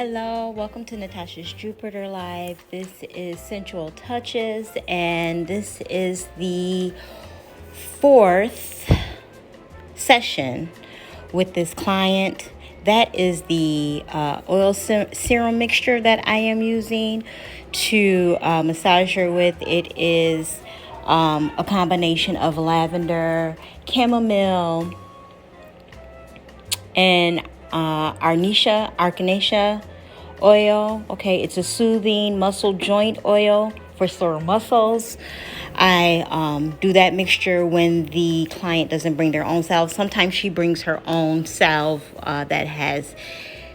Hello, welcome to Natasha's Jupiter Live. This is Sensual Touches, and this is the fourth session with this client. That is the oil serum mixture that I am using to massage her with. It is a combination of lavender, chamomile, and arnica oil. Okay, it's a soothing muscle joint oil for sore muscles. I do that mixture when the client doesn't bring their own salve. Sometimes she brings her own salve that has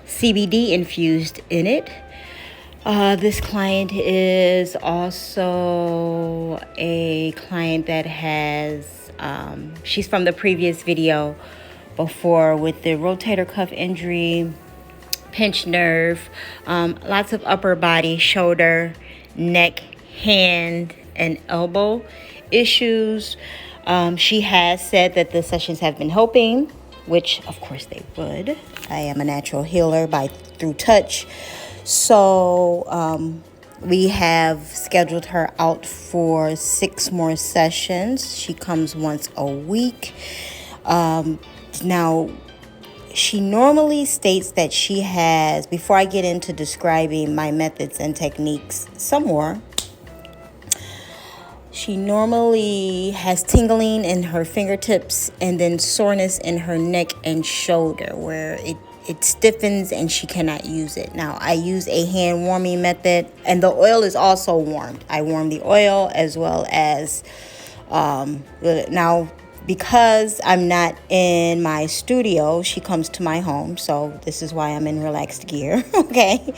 CBD infused in it. This client is also a client that has, she's from the previous video before with the rotator cuff injury, pinched nerve, lots of upper body, shoulder, neck, hand, and elbow issues. She has said that the sessions have been helping, which of course they would. I am a natural healer through touch. So we have scheduled her out for 6 more sessions. She comes once a week. Now, she normally states that she has, before I get into describing my methods and techniques some more, she normally has tingling in her fingertips and then soreness in her neck and shoulder where it stiffens and she cannot use it. Now, I use a hand warming method, and the oil is also warmed. I warm the oil as well as, now, because I'm not in my studio, she comes to my home. So this is why I'm in relaxed gear, okay?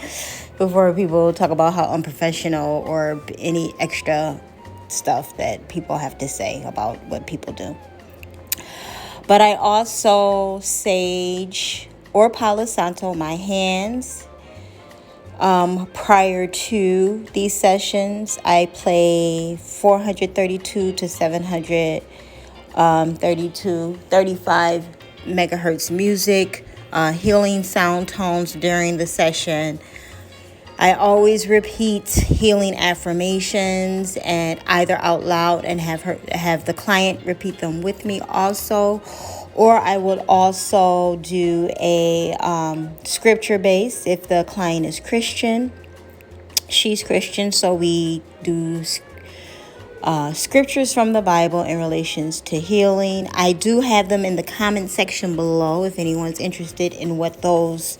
Before people talk about how unprofessional or any extra stuff that people have to say about what people do. But I also sage or Palo Santo my hands. Prior to these sessions, I play 432 to 35 megahertz music, healing sound tones during the session. I always repeat healing affirmations, and either out loud and have the client repeat them with me also, or I would also do a scripture base if the client is Christian. She's Christian, so we do scriptures from the Bible in relations to healing. I do have them in the comment section below if anyone's interested in what those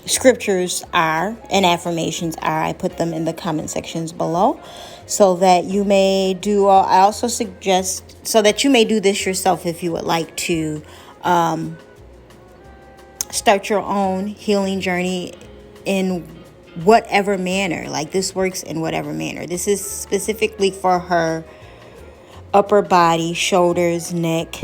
scriptures are and affirmations are. I put them in the comment sections below so that you may do. I also suggest so that you may do this yourself if you would like to start your own healing journey in whatever manner. Like, this works in whatever manner. This is specifically for her upper body, shoulders, neck,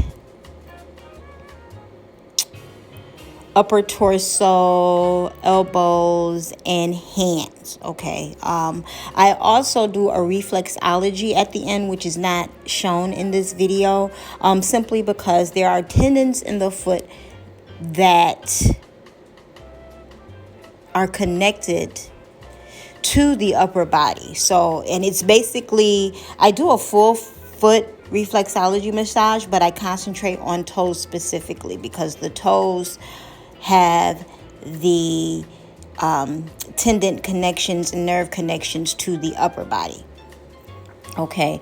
upper torso, elbows, and hands. Okay. I also do a reflexology at the end, which is not shown in this video, simply because there are tendons in the foot that are connected to the upper body. So, and it's basically, I do a full foot reflexology massage, but I concentrate on toes specifically because the toes have the tendon connections and nerve connections to the upper body. Okay.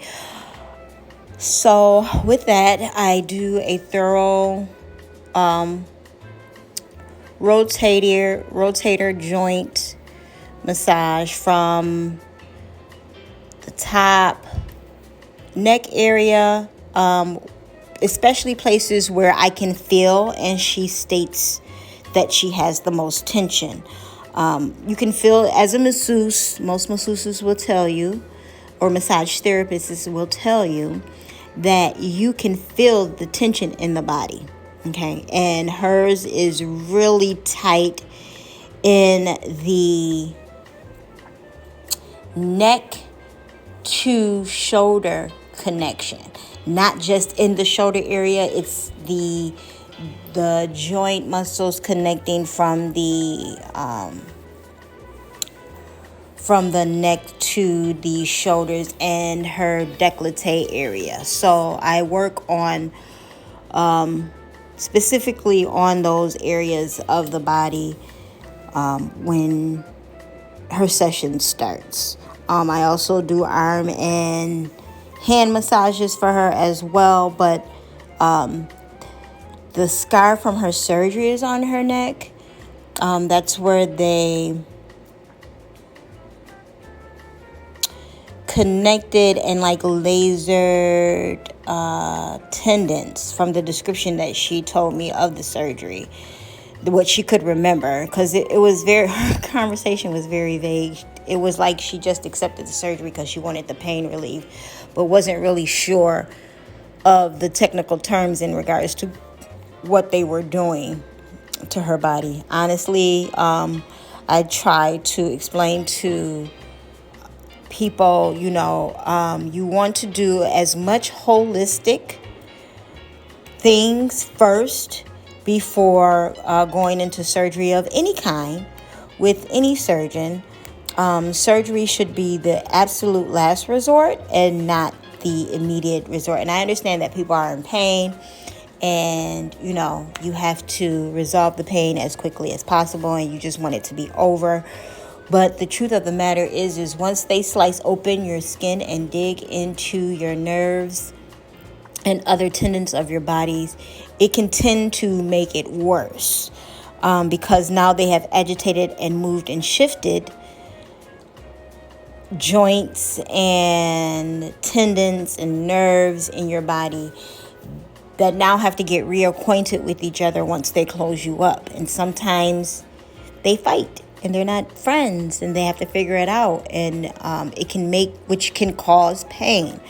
So with that, I do a thorough rotator joint massage from the top, neck area, especially places where I can feel, and she states that she has the most tension. You can feel, as a masseuse, most masseuses will tell you, or massage therapists will tell you, that you can feel the tension in the body. Okay, and hers is really tight in the neck to shoulder connection, not just in the shoulder area. It's the the joint muscles connecting from the neck to the shoulders and her décolleté area. So I work on specifically on those areas of the body when her session starts. I also do arm and hand massages for her as well, but the scar from her surgery is on her neck. That's where they connected and like lasered tendons from the description that she told me of the surgery, what she could remember, because it was very, her conversation was very vague. It was like she just accepted the surgery because she wanted the pain relief, but wasn't really sure of the technical terms in regards to what they were doing to her body. Honestly, I try to explain to people, you want to do as much holistic things first before going into surgery of any kind with any surgeon. Surgery should be the absolute last resort and not the immediate resort. And I understand that people are in pain and, you have to resolve the pain as quickly as possible and you just want it to be over. But the truth of the matter is once they slice open your skin and dig into your nerves and other tendons of your bodies, it can tend to make it worse because now they have agitated and moved and shifted joints and tendons and nerves in your body that now have to get reacquainted with each other once they close you up. And sometimes they fight and they're not friends and they have to figure it out. And which can cause pain.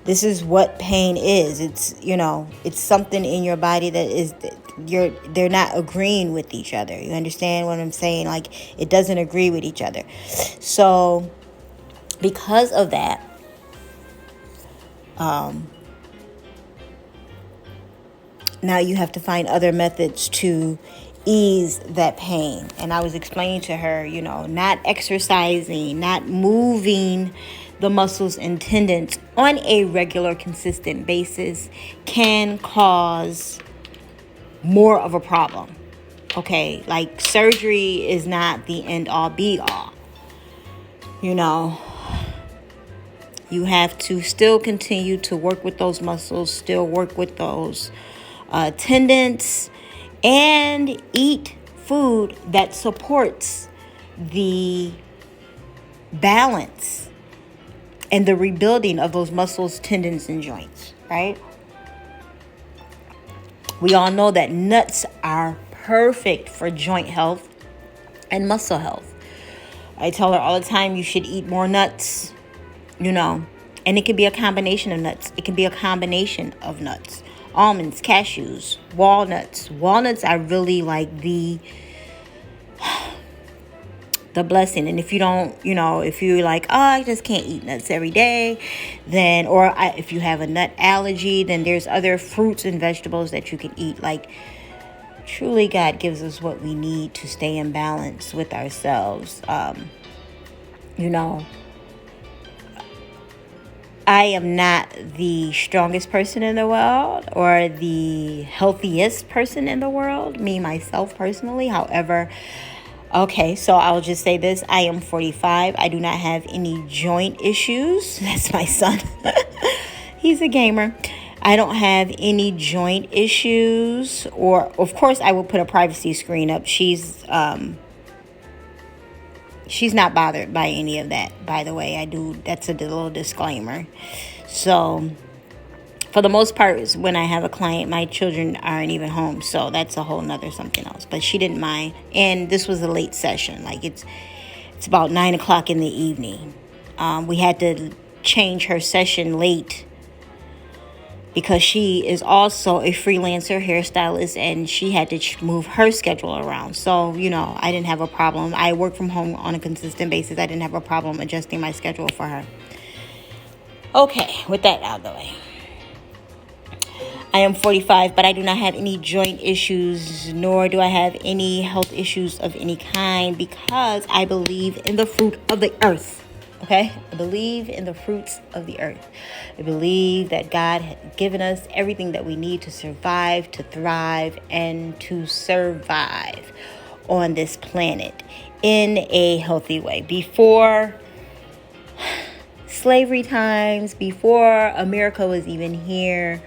This is what pain is. It's something in your body that is, they're not agreeing with each other. You understand what I'm saying? Like, it doesn't agree with each other. So because of that, now you have to find other methods to ease that pain. And I was explaining to her, not exercising, not moving the muscles and tendons on a regular, consistent basis can cause more of a problem. Okay, like surgery is not the end all be all. You have to still continue to work with those muscles, still work with those tendons, and eat food that supports the balance and the rebuilding of those muscles, tendons, and joints, right? We all know that nuts are perfect for joint health and muscle health. I tell her all the time, you should eat more nuts, and it can be a combination of nuts. It can be a combination of nuts. Almonds, cashews, walnuts. Walnuts are really like the blessing. And if you don't, if you're like, oh, I just can't eat nuts every day, then, if you have a nut allergy, then there's other fruits and vegetables that you can eat. Like, truly, God gives us what we need to stay in balance with ourselves. I am not the strongest person in the world or the healthiest person in the world, me, myself, personally. However, okay, so I'll just say this. I am 45. I do not have any joint issues. That's my son. He's a gamer. I don't have any joint issues. Or, of course, I will put a privacy screen up. She's not bothered by any of that, by the way. That's a little disclaimer. So, for the most part, when I have a client, my children aren't even home. So, that's a whole nother something else. But she didn't mind. And this was a late session. Like, it's about 9 o'clock in the evening. We had to change her session late because she is also a freelancer hairstylist and she had to move her schedule around. So, I didn't have a problem. I work from home on a consistent basis. I didn't have a problem adjusting my schedule for her. Okay, with that out of the way. I am 45, but I do not have any joint issues, nor do I have any health issues of any kind, because I believe in the fruit of the earth. Okay? I believe in the fruits of the earth. I believe that God has given us everything that we need to survive, to thrive, and to survive on this planet in a healthy way. Before slavery times, before America was even here,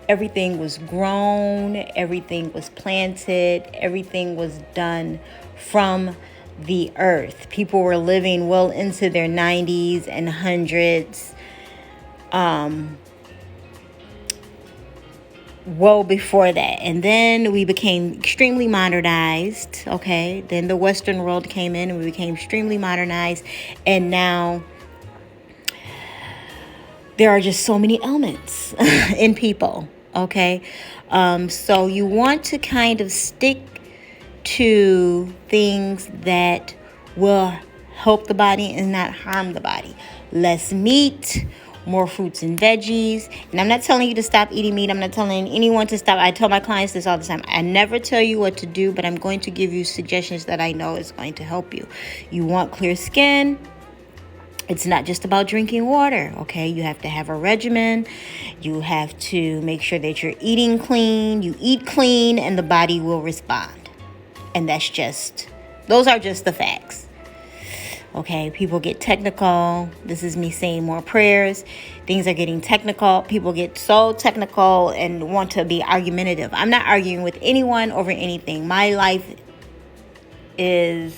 everything was grown, everything was planted, everything was done from the earth. People were living well into their 90s and hundreds, well before that. And then we became extremely modernized. Okay, then the Western world came in and we became extremely modernized, and now there are just so many elements in people. Okay, so you want to kind of stick to things that will help the body and not harm the body. Less meat, more fruits and veggies. And I'm not telling you to stop eating meat. I'm not telling anyone to stop. I tell my clients this all the time. I never tell you what to do, but I'm going to give you suggestions that I know is going to help you. You want clear skin. It's not just about drinking water, okay? You have to have a regimen. You have to make sure that you're eating clean. You eat clean and the body will respond. And those are just the facts. Okay, people get technical. This is me saying more prayers. Things are getting technical. People get so technical and want to be argumentative. I'm not arguing with anyone over anything. My life is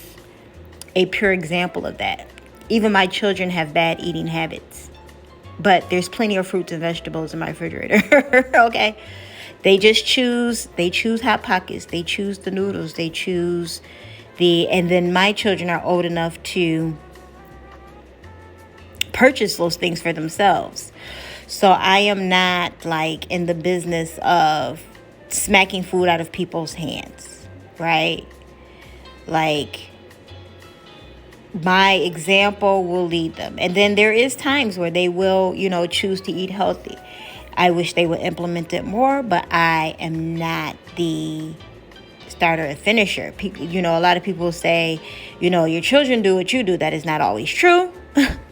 a pure example of that. Even my children have bad eating habits. But there's plenty of fruits and vegetables in my refrigerator. Okay? They choose Hot Pockets. They choose the noodles. They choose and then my children are old enough to purchase those things for themselves. So I am not like in the business of smacking food out of people's hands, right? Like, my example will lead them. And then there is times where they will, choose to eat healthy. I wish they would implement it more, but I am not the starter and finisher. A lot of people say, your children do what you do. That is not always true,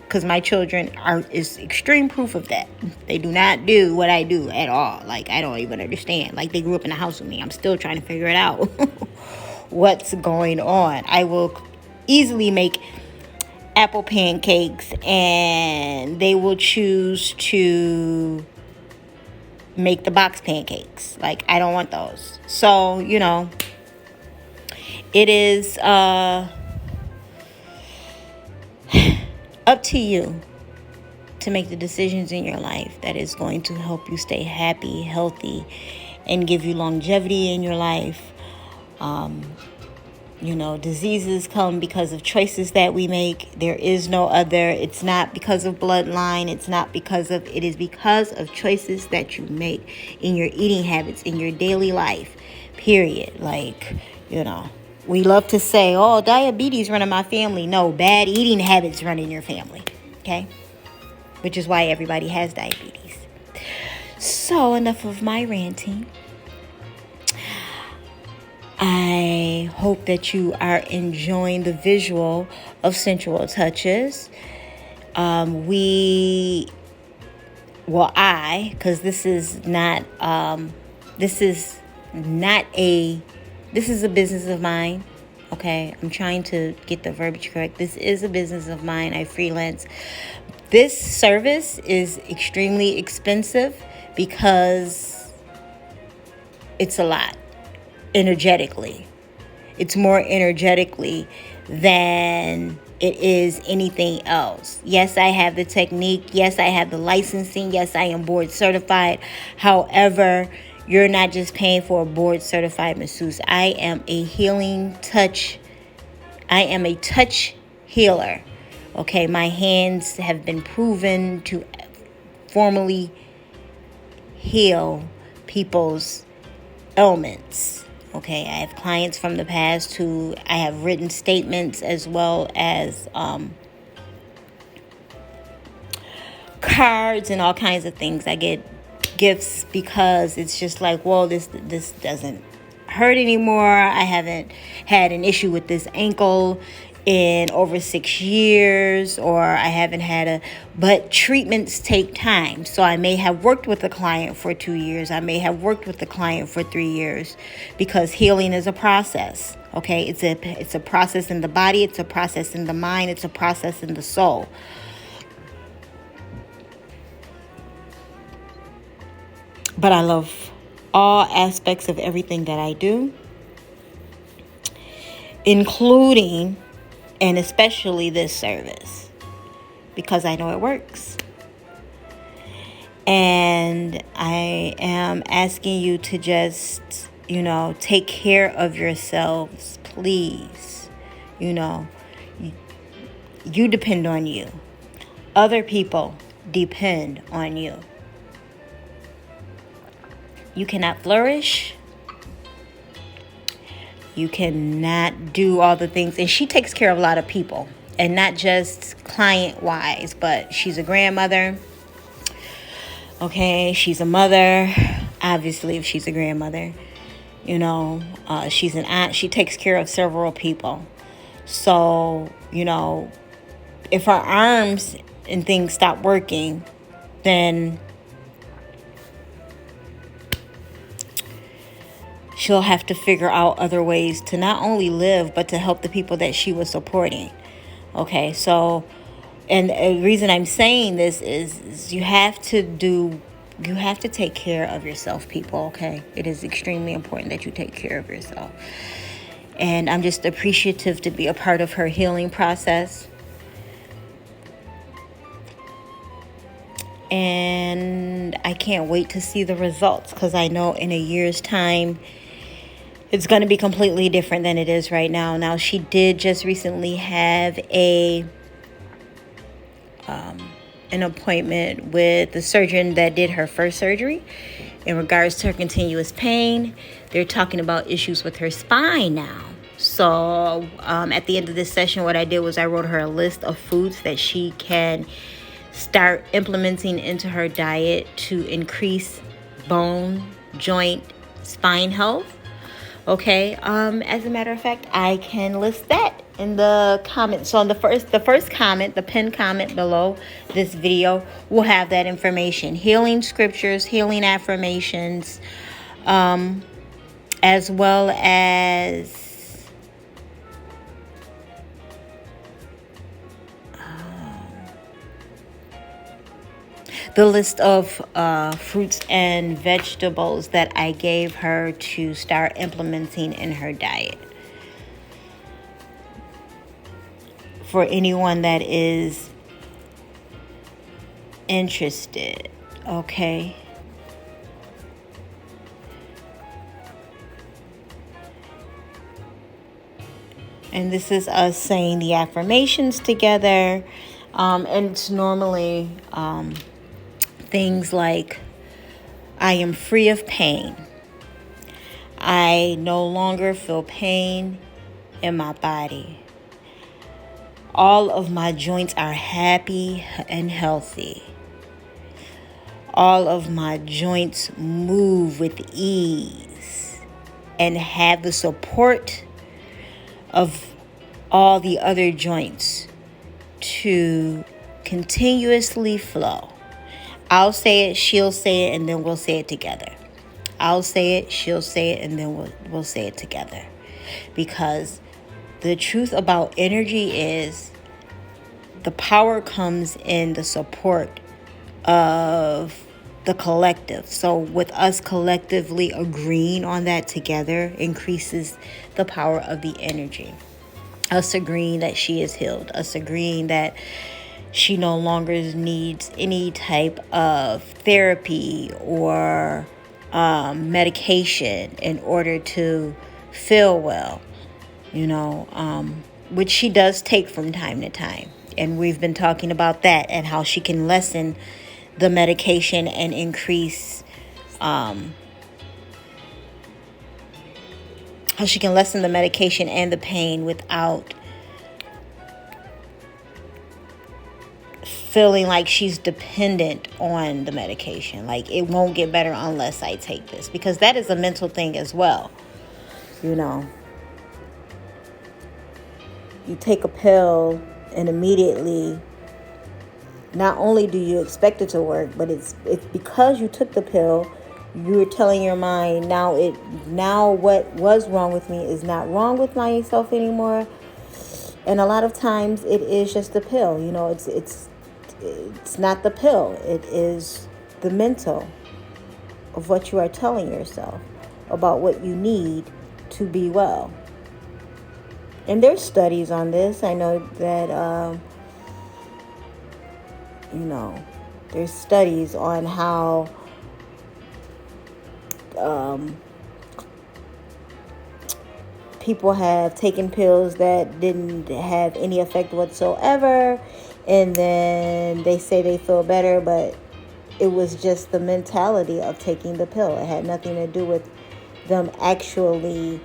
because my children is extreme proof of that. They do not do what I do at all. Like, I don't even understand. Like, they grew up in the house with me. I'm still trying to figure it out. What's going on? I will easily make apple pancakes and they will choose to make the box pancakes. Like, I don't want those. So, it is up to you to make the decisions in your life that is going to help you stay happy, healthy, and give you longevity in your life. Diseases come because of choices that we make. There is no other. It's not because of bloodline. It is because of choices that you make in your eating habits, in your daily life, period. Like, we love to say, oh, diabetes run in my family. No, bad eating habits run in your family, okay? Which is why everybody has diabetes. So, enough of my ranting. I hope that you are enjoying the visual of Sensual Touches. Because this is a business of mine. Okay, I'm trying to get the verbiage correct. This is a business of mine. I freelance. This service is extremely expensive because it's a lot. Energetically, it's more energetically than it is anything else. Yes, I have the technique. Yes, I have the licensing. Yes, I am board certified. However, you're not just paying for a board certified masseuse. I am a touch healer. Okay, my hands have been proven to formally heal people's ailments. Okay, I have clients from the past who I have written statements as well as cards and all kinds of things. I get gifts because it's just like, well, this doesn't hurt anymore. I haven't had an issue with this ankle in over 6 years, or I haven't but treatments take time. So I may have worked with a client for 2 years. I may have worked with a client for 3 years, because healing is a process. Okay, it's a process in the body, it's a process in the mind, it's a process in the soul. But I love all aspects of everything that I do, including and especially this service, because I know it works. And I am asking you to just, take care of yourselves, please. You depend on you. Other people depend on you. You cannot flourish. You cannot do all the things. And she takes care of a lot of people. And not just client-wise, but she's a grandmother. Okay, she's a mother. Obviously, if she's a grandmother. She's an aunt. She takes care of several people. So, if her arms and things stop working, then she'll have to figure out other ways to not only live, but to help the people that she was supporting. Okay, so, and the reason I'm saying this is you have to take care of yourself, people, okay? It is extremely important that you take care of yourself. And I'm just appreciative to be a part of her healing process. And I can't wait to see the results, because I know in a year's time, it's going to be completely different than it is right now. Now, she did just recently have an appointment with the surgeon that did her first surgery in regards to her continuous pain. They're talking about issues with her spine now. So at the end of this session, what I did was I wrote her a list of foods that she can start implementing into her diet to increase bone, joint, spine health. Okay, as a matter of fact, I can list that in the comments. So on the first comment, the pinned comment below this video will have that information. Healing scriptures, healing affirmations, as well as the list of fruits and vegetables that I gave her to start implementing in her diet. For anyone that is interested, okay? And this is us saying the affirmations together. And it's normally things like, I am free of pain. I no longer feel pain in my body. All of my joints are happy and healthy. All of my joints move with ease and have the support of all the other joints to continuously flow. I'll say it, she'll say it, and then we'll say it together. I'll say it, she'll say it, and then we'll say it together. Because the truth about energy is the power comes in the support of the collective. So with us collectively agreeing on that together increases the power of the energy. Us agreeing that she is healed. Us agreeing that she no longer needs any type of therapy or medication in order to feel well, which she does take from time to time. And we've been talking about that and how she can lessen the medication and increase, how she can lessen the medication and the pain without feeling like she's dependent on the medication. Like, it won't get better unless I take this. Because that is a mental thing as well. You know, you take a pill and immediately, not only do you expect it to work, but it's because you took the pill, you're telling your mind, now what was wrong with me is not wrong with myself anymore. And a lot of times it is just the pill. You know, it's not the pill. It is the mental of what you are telling yourself about what you need to be well. And there's studies on this. I know that, there's studies on how people have taken pills that didn't have any effect whatsoever, and then they say they feel better, but it was just the mentality of taking the pill. It had nothing to do with them actually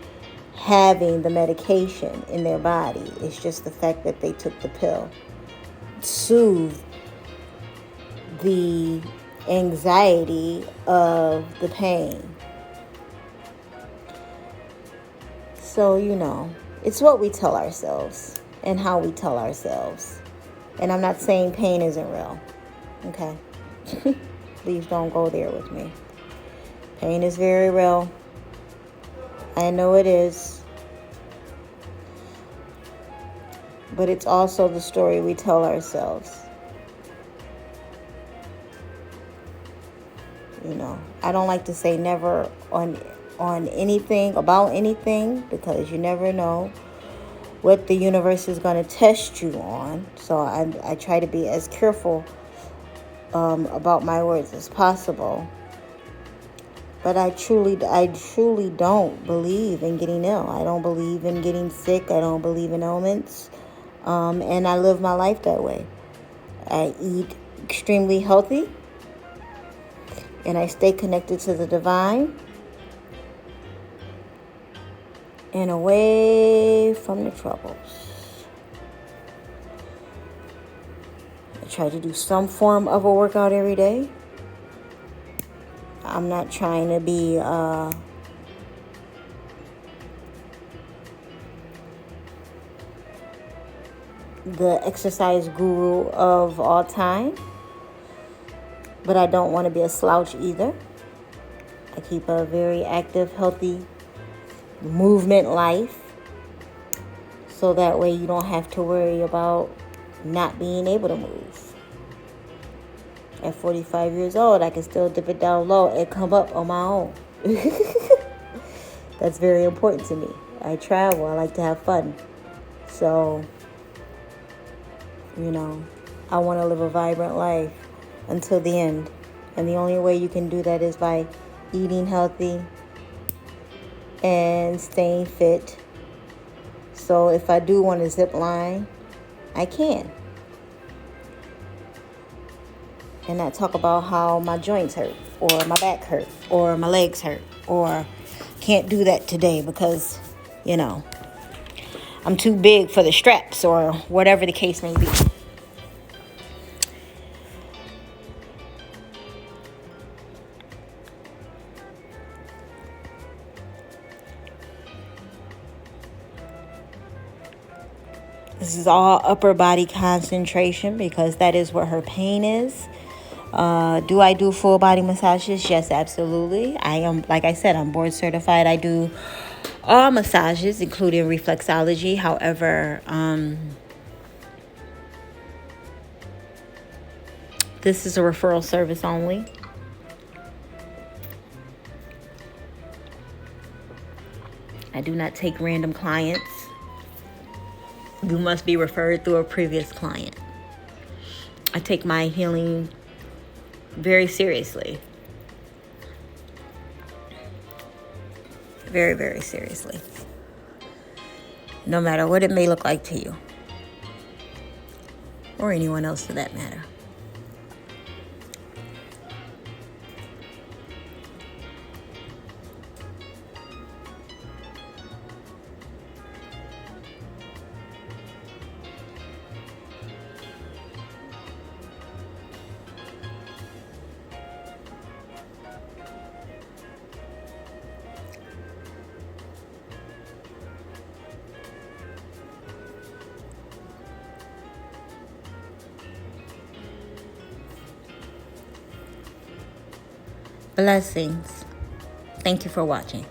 having the medication in their body. It's just the fact that they took the pill soothed the anxiety of the pain. So, it's what we tell ourselves and how we tell ourselves. And I'm not saying pain isn't real. Okay? Please don't go there with me. Pain is very real. I know it is. But it's also the story we tell ourselves. I don't like to say never on anything, about anything, because you never know what the universe is going to test you on. So I try to be as careful about my words as possible. But I truly don't believe in getting ill. I don't believe in getting sick. I don't believe in ailments. And I live my life that way. I eat extremely healthy. And I stay connected to the divine. And away from the troubles. I try to do some form of a workout every day. I'm not trying to be the exercise guru of all time. But I don't want to be a slouch either. I keep a very active, healthy movement life. So that way you don't have to worry about not being able to move. At 45 years old, I can still dip it down low and come up on my own. That's very important to me. I travel. I like to have fun. So, I want to live a vibrant life until the end. And the only way you can do that is by eating healthy and staying fit. So if I do want to zip line, I can. And not talk about how my joints hurt, or my back hurt, or my legs hurt, or can't do that today because, I'm too big for the straps, or whatever the case may be. This is all upper body concentration because that is where her pain is. Do I do full body massages? Yes, absolutely. I am, like I said, I'm board certified. I do all massages, including reflexology. However, this is a referral service only. I do not take random clients. You must be referred through a previous client. I take my healing very seriously. Very, very seriously. No matter what it may look like to you. Or anyone else for that matter. Blessings. Thank you for watching.